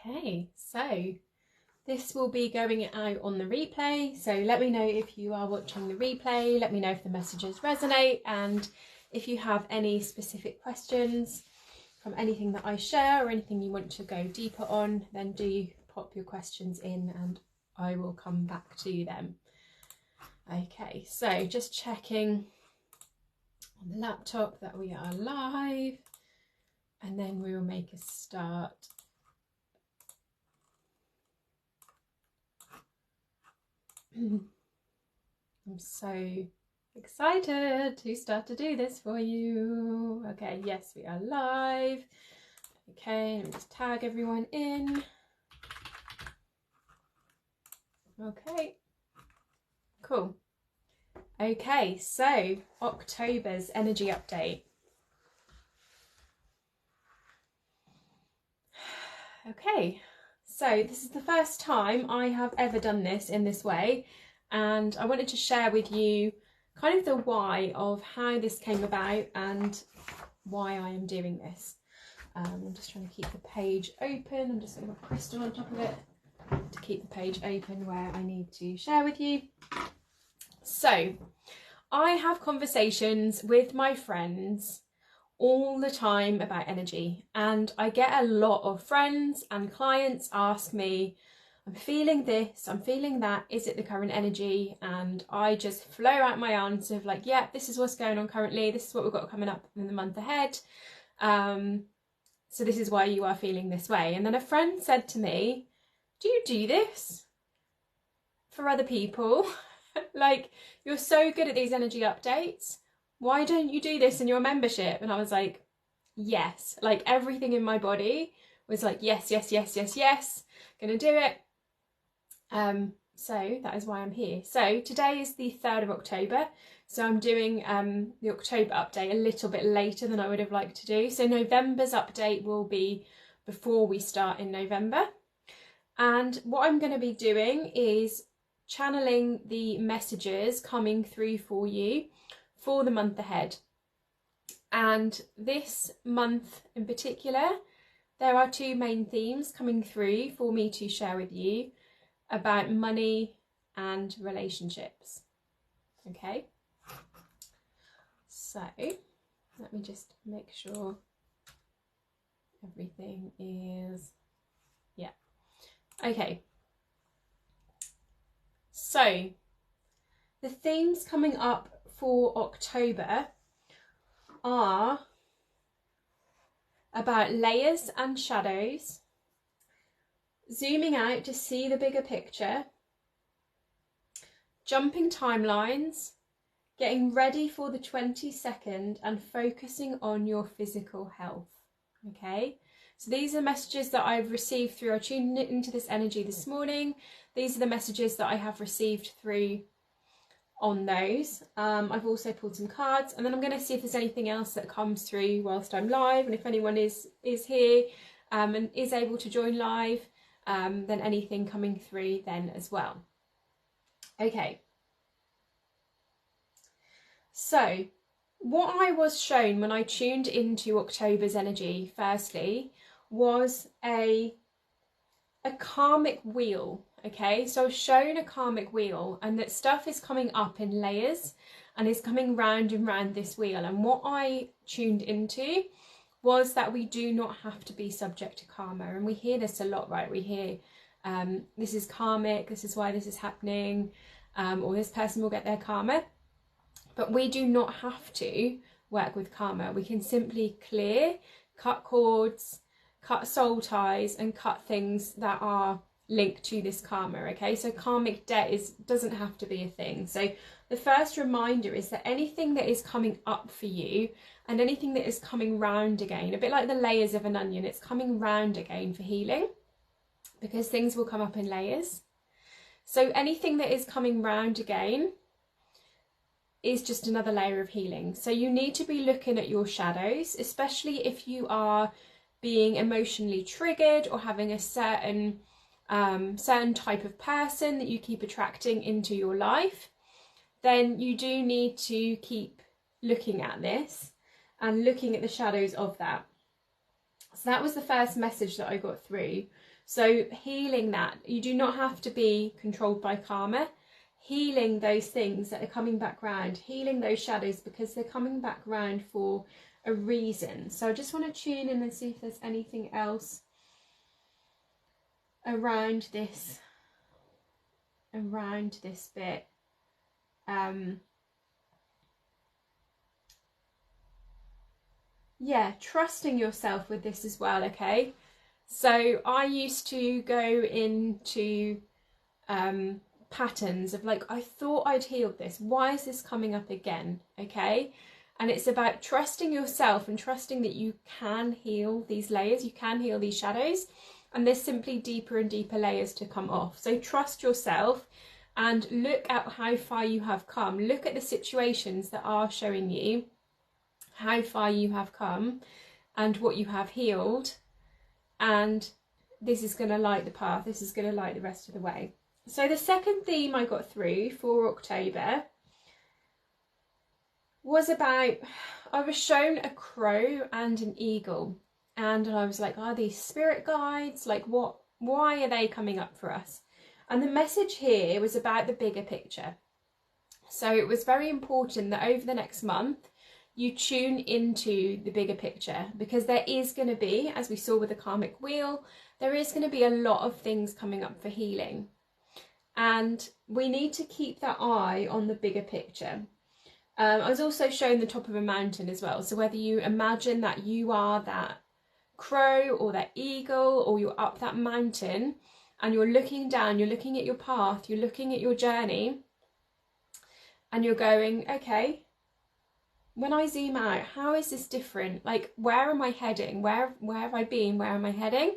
Okay, so this will be going out on the replay, so let me know if you are watching the replay, let me know if the messages resonate, and if you have any specific questions from anything that I share or anything you want to go deeper on, then do pop your questions in and I will come back to them. Okay, so just checking on the laptop that we are live, and then we will make a start. I'm so excited to start to do this for you. Okay, yes, we are live. Okay, let me just tag everyone in. Okay, cool. Okay, so October's energy update. Okay, so this is the first time I have ever done this in this way, and I wanted to share with you kind of the why of how this came about and why I am doing this. I'm just trying to keep the page open. I'm just going to put crystal on top of it to keep the page open where I need to share with you. So I have conversations with my friends all the time about energy, and I get a lot of friends and clients ask me, I'm feeling this, I'm feeling that, is it the current energy? And I just flow out my answer of like, yeah, this is what's going on currently, this is what we've got coming up in the month ahead, so this is why you are feeling this way. And then a friend said to me, do you do this for other people? Like, you're so good at these energy updates, why don't you do this in your membership? And I was like, yes, like everything in my body was like, yes, yes, yes, yes, yes, gonna do it. So that is why I'm here. So today is the 3rd of October. So I'm doing the October update a little bit later than I would have liked to do. So November's update will be before we start in November. And what I'm going to be doing is channeling the messages coming through for you for the month ahead. And this month in particular, there are 2 main themes coming through for me to share with you about money and relationships. Okay, so let me just make sure everything is, yeah, okay. So the themes coming up for October are about layers and shadows, zooming out to see the bigger picture, jumping timelines, getting ready for the 22nd, and focusing on your physical health. Okay, so these are messages that I've received through, I tuned into this energy this morning. These are the messages that I have received through on those. I've also pulled some cards, and then I'm going to see if there's anything else that comes through whilst I'm live, and if anyone is here and is able to join live, then anything coming through then as well. Okay, so what I was shown when I tuned into October's energy firstly was a karmic wheel. Okay, so I was shown a karmic wheel, and that stuff is coming up in layers and is coming round and round this wheel. And what I tuned into was that we do not have to be subject to karma. And we hear this a lot, right? We hear this is karmic, this is why this is happening, or this person will get their karma. But we do not have to work with karma. We can simply clear, cut cords, cut soul ties, and cut things that are linked to this karma. Okay, so karmic debt doesn't have to be a thing. So the first reminder is that anything that is coming up for you and anything that is coming round again, a bit like the layers of an onion, it's coming round again for healing, because things will come up in layers. So anything that is coming round again is just another layer of healing. So you need to be looking at your shadows, especially if you are being emotionally triggered or having a certain type of person that you keep attracting into your life. Then you do need to keep looking at this and looking at the shadows of that. So that was the first message that I got through. So healing that. You do not have to be controlled by karma. Healing those things that are coming back round, healing those shadows, because they're coming back round for a reason. So I just want to tune in and see if there's anything else around this bit. Yeah, trusting yourself with this as well, okay? So I used to go into patterns of like, I thought I'd healed this. Why is this coming up again? Okay? And it's about trusting yourself and trusting that you can heal these layers, you can heal these shadows, and there's simply deeper and deeper layers to come off. So trust yourself and look at how far you have come. Look at the situations that are showing you how far you have come and what you have healed, and this is going to light the path. This is going to light the rest of the way. So the second theme I got through for October was about, I was shown a crow and an eagle, and I was like, are these spirit guides? Like, what? Why are they coming up for us? And the message here was about the bigger picture. So it was very important that over the next month you tune into the bigger picture, because there is going to be, as we saw with the karmic wheel, there is going to be a lot of things coming up for healing. And we need to keep that eye on the bigger picture. I was also shown the top of a mountain as well. So whether you imagine that you are that crow or that eagle, or you're up that mountain and you're looking down, you're looking at your path, you're looking at your journey, and you're going, okay, when I zoom out, how is this different? Like, where am I heading? Where have I been? Where am I heading?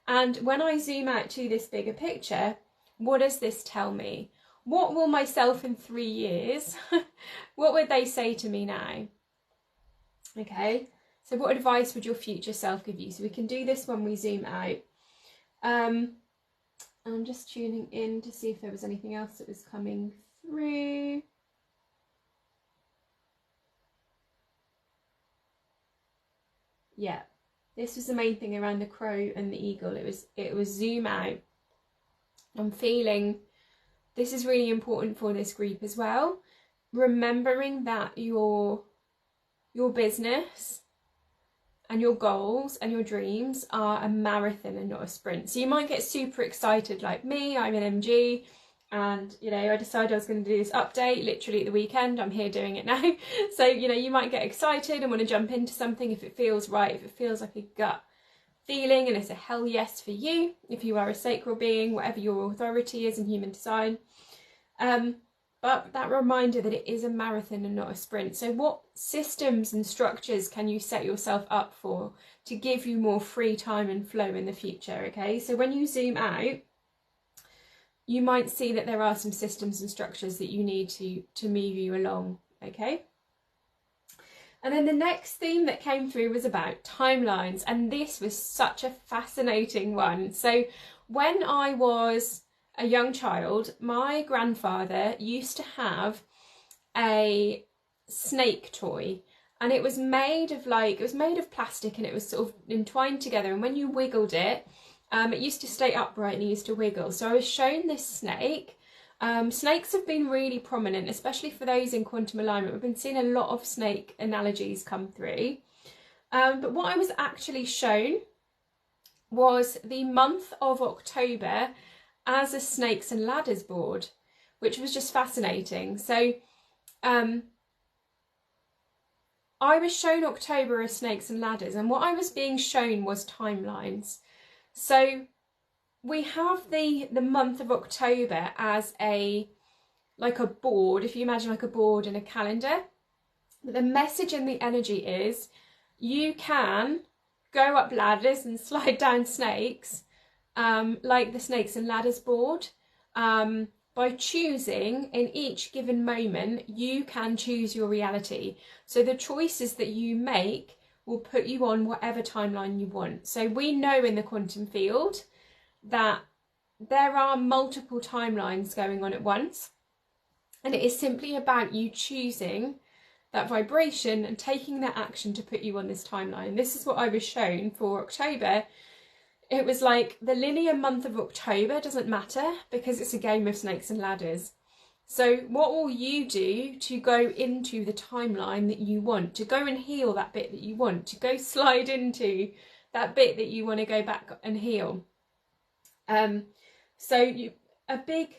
And when I zoom out to this bigger picture, what does this tell me? What will myself in 3 years, what would they say to me now? Okay, so what advice would your future self give you? So we can do this when we zoom out. I'm just tuning in to see if there was anything else that was coming through. Yeah, this was the main thing around the crow and the eagle. It was zoom out. I'm feeling this is really important for this group as well. Remembering that your business and your goals and your dreams are a marathon and not a sprint. So you might get super excited like me. I'm an MG, and you know, I decided I was going to do this update literally at the weekend. I'm here doing it now. So you know, you might get excited and want to jump into something if it feels right, if it feels like a gut feeling and it's a hell yes for you, if you are a sacral being, whatever your authority is in human design. But that reminder that it is a marathon and not a sprint. So what systems and structures can you set yourself up for to give you more free time and flow in the future? Okay, so when you zoom out, you might see that there are some systems and structures that you need to move you along. Okay. And then the next theme that came through was about timelines, and this was such a fascinating one. So when I was a young child, my grandfather used to have a snake toy, and it was made of plastic, and it was sort of entwined together, and when you wiggled it, it used to stay upright and it used to wiggle. So I was shown this snake. Snakes have been really prominent, especially for those in quantum alignment. We've been seeing a lot of snake analogies come through. But what I was actually shown was the month of October as a snakes and ladders board, which was just fascinating. So I was shown October as snakes and ladders, and what I was being shown was timelines. So we have the month of October as like a board, if you imagine like a board and a calendar. But the message and the energy is you can go up ladders and slide down snakes, like the snakes and ladders board. By choosing in each given moment, you can choose your reality. So the choices that you make will put you on whatever timeline you want. So we know in the quantum field that there are multiple timelines going on at once, and it is simply about you choosing that vibration and taking that action to put you on this timeline. This is what I was shown for October it was like the linear month of October doesn't matter because it's a game of snakes and ladders. So what will you do to go into the timeline that you want, to go and heal that bit that you want, to go slide into that bit that you want to go back and heal? So a big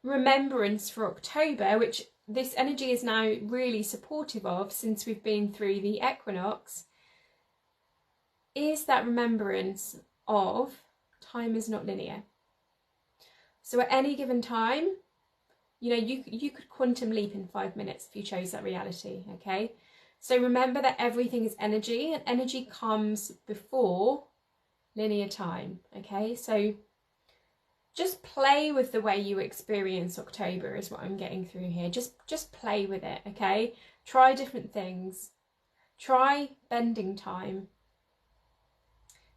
remembrance for October, which this energy is now really supportive of since we've been through the equinox, is that remembrance of time is not linear. So at any given time, you know, you could quantum leap in 5 minutes if you chose that reality, okay? So remember that everything is energy, and energy comes before linear time, okay? So just play with the way you experience October is what I'm getting through here. Just play with it, okay? Try different things. Try bending time.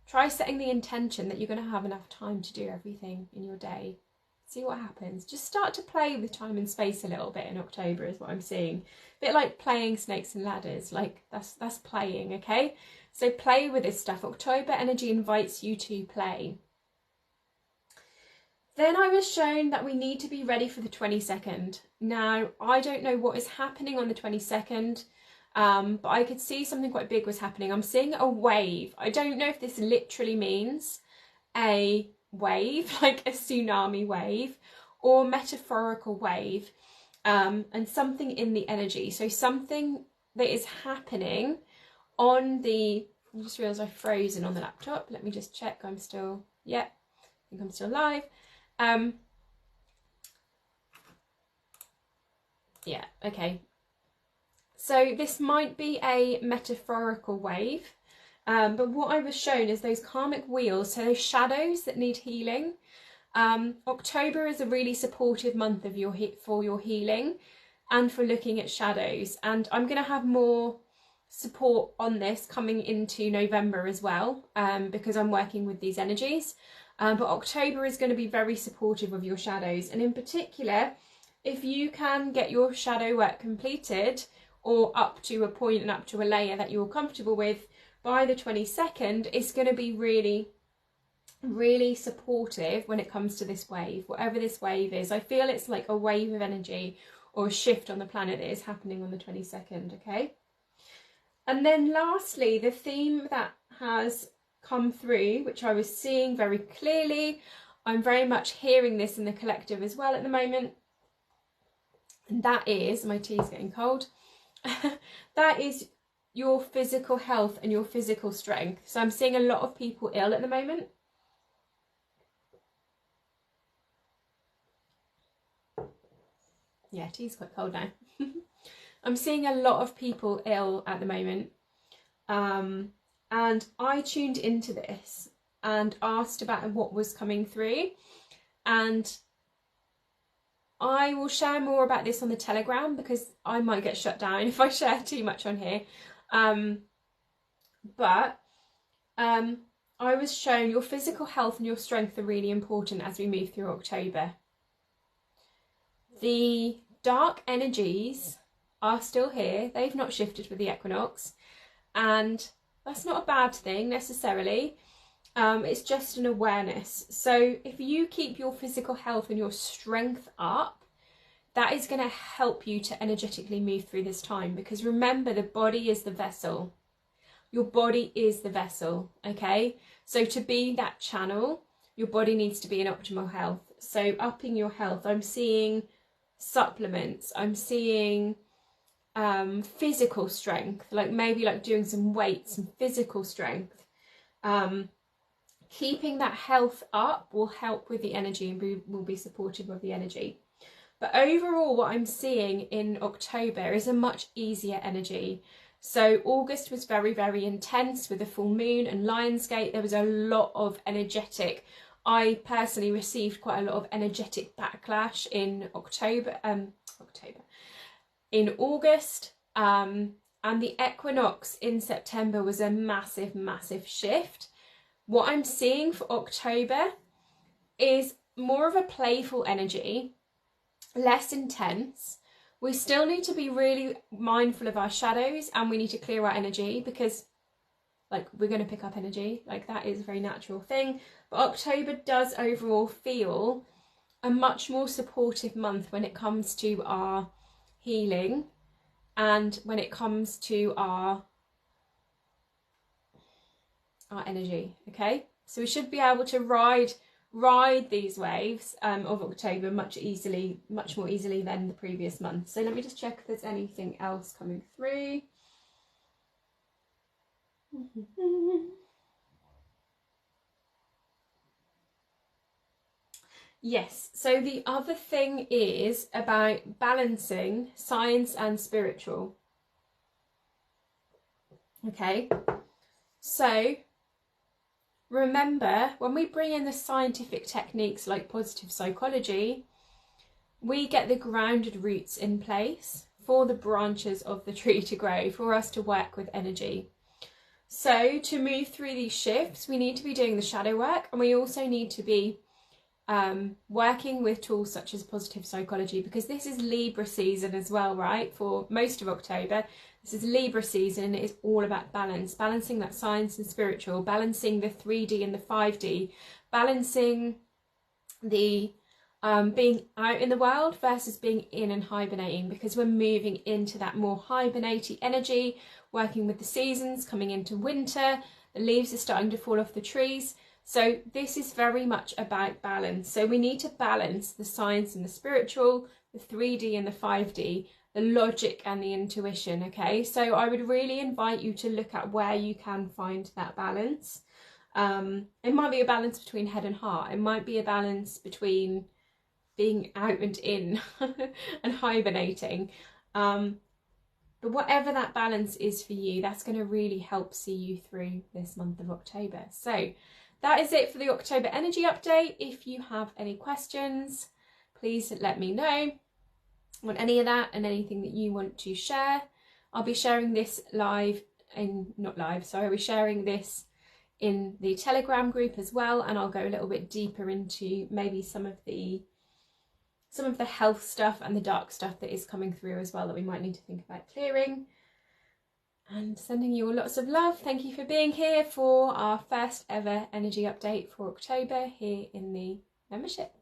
Try setting the intention that you're going to have enough time to do everything in your day. See what happens. Just start to play with time and space a little bit in October is what I'm seeing. A bit like playing snakes and ladders, like that's playing, okay? So play with this stuff. October energy invites you to play. Then I was shown that we need to be ready for the 22nd. Now, I don't know what is happening on the 22nd, but I could see something quite big was happening. I'm seeing a wave. I don't know if this literally means a wave, like a tsunami wave, or metaphorical wave, and something in the energy. So something that is happening on the, I just realised I've frozen on the laptop. Let me just check. I'm still, yeah, I think I'm still live. Yeah, okay. So this might be a metaphorical wave, but what I was shown is those karmic wheels, so those shadows that need healing. October is a really supportive month of for your healing and for looking at shadows. And I'm going to have more support on this coming into November as well, because I'm working with these energies. But October is going to be very supportive of your shadows. And in particular, if you can get your shadow work completed or up to a point and up to a layer that you're comfortable with by the 22nd, it's going to be really, really supportive when it comes to this wave, whatever this wave is. I feel it's like a wave of energy or a shift on the planet that is happening on the 22nd, okay? And then lastly, the theme that has come through, which I was seeing very clearly, I'm very much hearing this in the collective as well at the moment, and that is, my tea is getting cold, that is your physical health and your physical strength. So I'm seeing a lot of people ill at the moment. Yeah, tea's quite cold now. I'm seeing a lot of people ill at the moment. And I tuned into this and asked about what was coming through. And I will share more about this on the Telegram because I might get shut down if I share too much on here. But I was shown your physical health and your strength are really important as we move through October. The dark energies are still here. They've not shifted with the equinox. And that's not a bad thing necessarily. It's just an awareness. So if you keep your physical health and your strength up, that is going to help you to energetically move through this time. Because remember, the body is the vessel. Your body is the vessel, okay? So to be that channel, your body needs to be in optimal health. So upping your health, I'm seeing supplements, I'm seeing physical strength, like maybe like doing some weights and physical strength. Keeping that health up will help with the energy and will be supportive of the energy. But overall, what I'm seeing in October is a much easier energy. So August was very, very intense with the full moon and Lionsgate. There was a lot of energetic. I personally received quite a lot of energetic backlash in in August. And the equinox in September was a massive, massive shift. What I'm seeing for October is more of a playful energy, less intense. We still need to be really mindful of our shadows and we need to clear our energy because like we're going to pick up energy, like that is a very natural thing. But October does overall feel a much more supportive month when it comes to our healing and when it comes to our energy. Okay, so we should be able to ride these waves of October much more easily than the previous month. So let me just check if there's anything else coming through. Yes, so the other thing is about balancing science and spiritual. Okay, so remember, when we bring in the scientific techniques like positive psychology, we get the grounded roots in place for the branches of the tree to grow, for us to work with energy. So to move through these shifts, we need to be doing the shadow work, and we also need to be working with tools such as positive psychology, because this is Libra season as well, right? For most of October, this is Libra season, and it is all about balance, balancing that science and spiritual, balancing the 3D and the 5D, balancing the being out in the world versus being in and hibernating, because we're moving into that more hibernating energy, working with the seasons, coming into winter, the leaves are starting to fall off the trees. So this is very much about balance. So we need to balance the science and the spiritual, the 3D and the 5D, the logic and the intuition, okay? So I would really invite you to look at where you can find that balance. It might be a balance between head and heart. It might be a balance between being out and in and hibernating. But whatever that balance is for you, that's going to really help see you through this month of October. So that is it for the October energy update. If you have any questions, please let me know on any of that and anything that you want to share. I'll be sharing this I'll be sharing this in the Telegram group as well, and I'll go a little bit deeper into maybe some of the health stuff and the dark stuff that is coming through as well that we might need to think about clearing. And sending you all lots of love. Thank you for being here for our first ever energy update for October here in the membership.